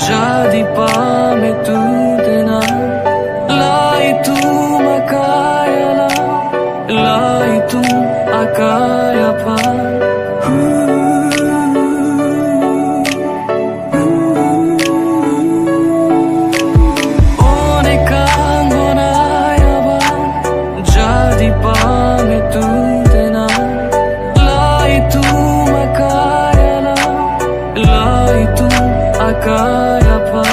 jadi pamit tu dengan la itu makaya la itu akaya pa kaya pa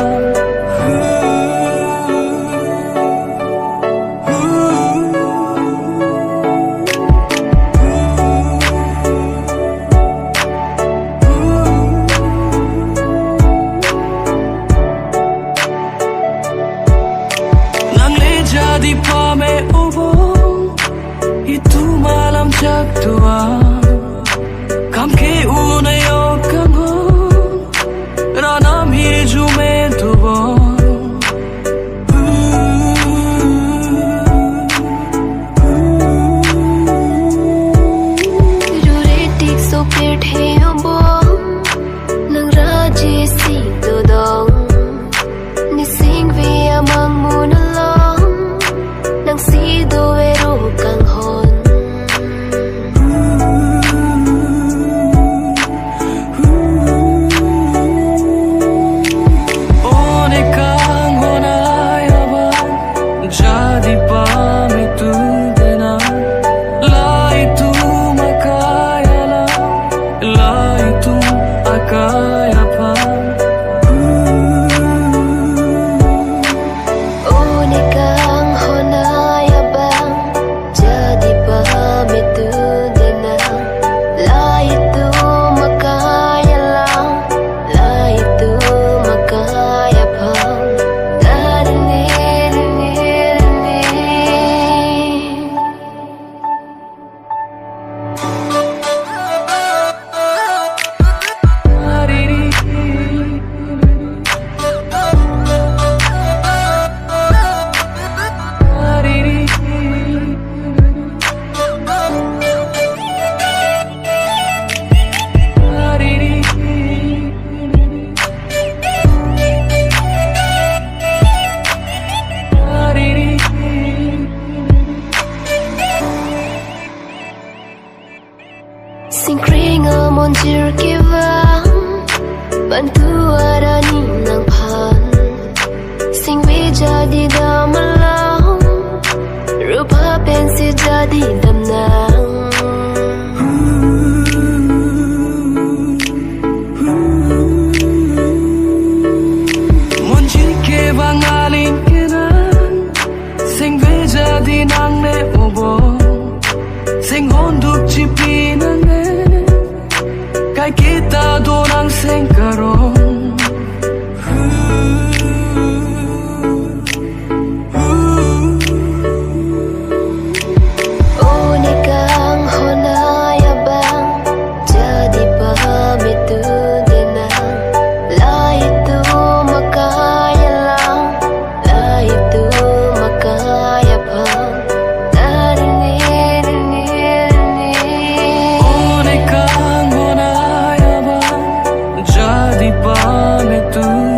Nangle jadi pame ubong itu malam jak tua kam ke unayo kango Ranam hiju mein tu bo Ruretik so pethe bo nang raji si do dong ni sing vi amang munalong nang si do ero kang hon jadi pamit tu dengan la itu makaya la itu akaya pa oh nikang honaya bang jadi pamit tu dengan la itu makaya la itu makaya pa Singkring monjir kiva bantu arani nang pan singwe jadi damalang rupa pensi jadi damnang monjir ke bangalin kenan singwe jadi nang ne obo sing honduk cipinan Kay kita dorang sengkarong oh nikang honaya bang jadi pamit tu dengan la itu makaya la itu makaya pa jadi pamit tu